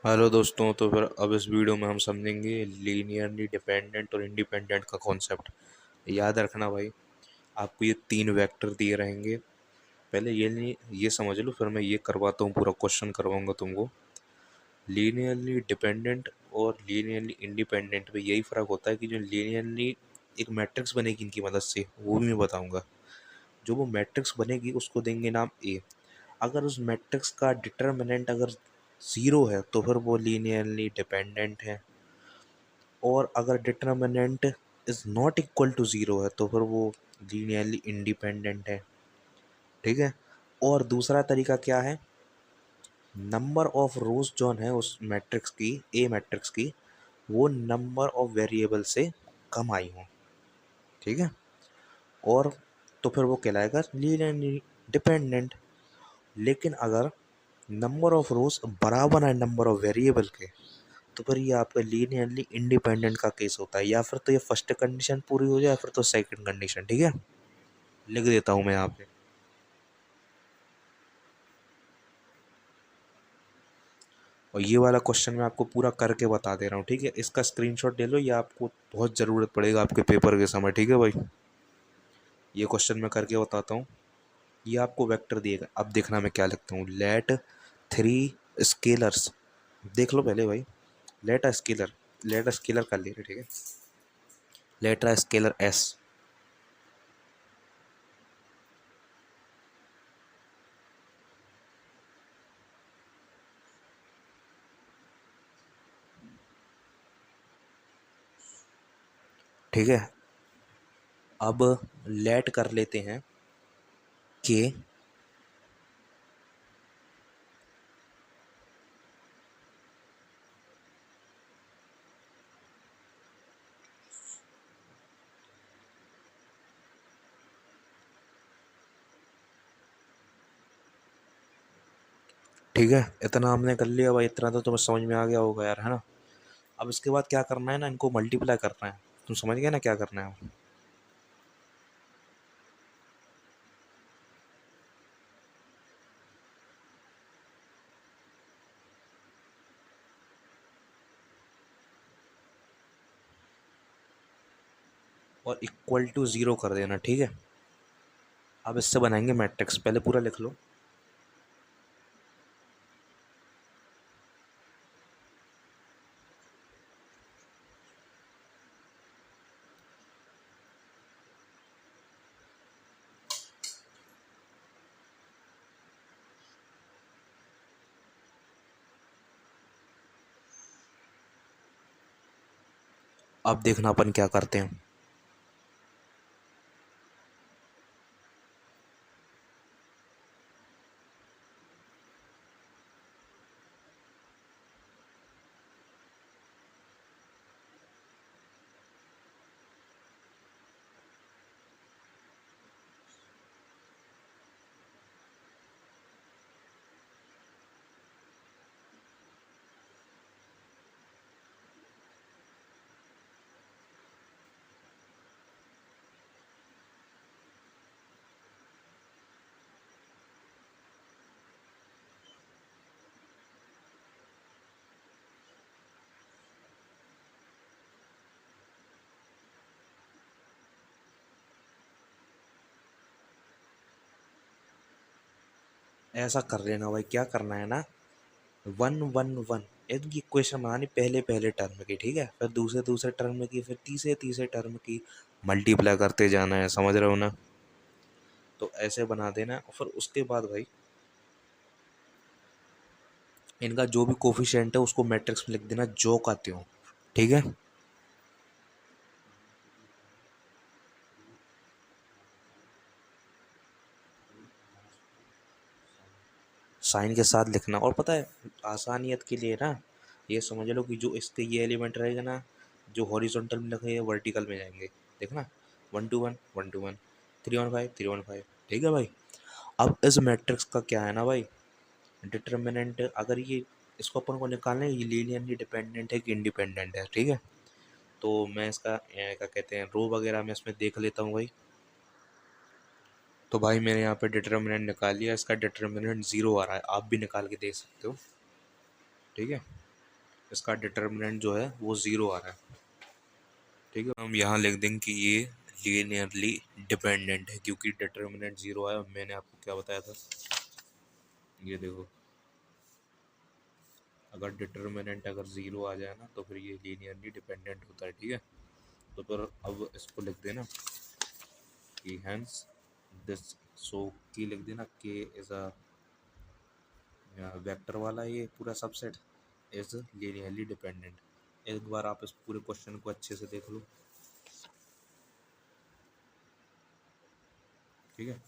Hello दोस्तों। तो फिर अब इस वीडियो में हम समझेंगे लीनियरली डिपेंडेंट और इंडिपेंडेंट का कॉन्सेप्ट। याद रखना भाई, आपको ये तीन वेक्टर दिए रहेंगे। पहले ये समझ लो, फिर मैं ये करवाता हूँ, पूरा क्वेश्चन करवाऊंगा तुमको। लीनियरली डिपेंडेंट और लीनियरली इंडिपेंडेंट में यही फ़र्क होता है कि जो लीनियरली एक मैट्रिक्स बनेगी इनकी मदद से, वो भी मैं बताऊंगा। जो वो मैट्रिक्स बनेगी उसको देंगे नाम ए। अगर उस मैट्रिक्स का डिटर्मिनेंट अगर ज़ीरो है तो फिर वो लीनियरली डिपेंडेंट है, और अगर determinant is not equal to zero है तो फिर वो लीनियरली इंडिपेंडेंट है। ठीक है। और दूसरा तरीका क्या है, नंबर ऑफ रोज जो है उस मैट्रिक्स की, ए मैट्रिक्स की, वो नंबर ऑफ वेरिएबल से कम आई हो। ठीक है। और तो फिर वो कहलाएगा लीनियरली डिपेंडेंट। लेकिन अगर नंबर ऑफ रोज बराबर है नंबर ऑफ वेरिएबल के, तो फिर ये आपका लीनियरली इंडिपेंडेंट का केस होता है। या फिर तो ये फर्स्ट कंडीशन पूरी हो जाए, फिर तो सेकंड कंडीशन। ठीक है, लिख देता हूँ मैं यहाँ पे। और ये वाला क्वेश्चन मैं आपको पूरा करके बता दे रहा हूँ। ठीक है, इसका स्क्रीनशॉट ले लो, ये आपको बहुत ज़रूरत पड़ेगा आपके पेपर के समय। ठीक है भाई, ये क्वेश्चन मैं करके बताता हूँ। ये आपको वेक्टर दिएगा, अब देखना मैं क्या लिखता हूँ। लेट थ्री स्केलर्स, देख लो पहले भाई। Let a scalar, let a scalar कर ले रहे। ठीक है, लेट अ स्केलर एस। ठीक है, अब लेट कर लेते हैं के। ठीक है, इतना हमने कर लिया भाई, इतना तो तुम्हें समझ में आ गया होगा यार, है ना। अब इसके बाद क्या करना है ना, इनको मल्टीप्लाई करना है। तुम समझ गए ना क्या करना है। और इक्वल टू ज़ीरो कर देना। ठीक है, अब इससे बनाएंगे मैट्रिक्स, पहले पूरा लिख लो। अब देखना अपन क्या करते हैं। ऐसा कर लेना भाई, क्या करना है ना, वन वन वन इनकी इक्वेशन बनानी पहले पहले टर्म की। ठीक है, फिर दूसरे दूसरे टर्म की, फिर तीसरे तीसरे टर्म की मल्टीप्लाई करते जाना है। समझ रहे हो ना। तो ऐसे बना देना है, और फिर उसके बाद भाई इनका जो भी कोफिशिएंट है उसको मैट्रिक्स में लिख देना जो का त्यों। ठीक है, साइन के साथ लिखना। और पता है, आसानियत के लिए ना, ये समझ लो कि जो इसके ये एलिमेंट रहेगा ना, जो हॉरिजॉन्टल में लिखे वर्टिकल में जाएंगे। देखना, one two one, one two one, three one five, three one five. ठीक है भाई, अब इस मैट्रिक्स का क्या है ना भाई, डिटर्मिनेंट अगर ये, इसको अपन को निकालना है, ये लीनियरली डिपेंडेंट है कि इंडिपेंडेंट है। ठीक है, तो मैं इसका क्या कहते हैं, रो वगैरह में इसमें देख लेता हूँ भाई। तो भाई मैंने यहाँ पे डिटर्मिनेंट निकाल लिया, इसका डिटर्मिनेंट ज़ीरो आ रहा है, आप भी निकाल के देख सकते हो। ठीक है, इसका डिटर्मिनेंट जो है वो ज़ीरो आ रहा है। ठीक है, हम यहाँ लिख देंगे कि ये लीनियरली डिपेंडेंट है क्योंकि डिटर्मिनेंट ज़ीरो आया। मैंने आपको क्या बताया था, ये देखो, अगर डिटर्मिनेंट अगर ज़ीरो आ जाए ना तो फिर ये लीनियरली डिपेंडेंट होता है। ठीक है, तो फिर अब इसको लिख देना कि हैंस दिस, सो की लिख देना के इज़ अ वेक्टर वाला ये पूरा सबसेट इज लीनियरली डिपेंडेंट। एक बार आप इस पूरे क्वेश्चन को अच्छे से देख लो। ठीक है।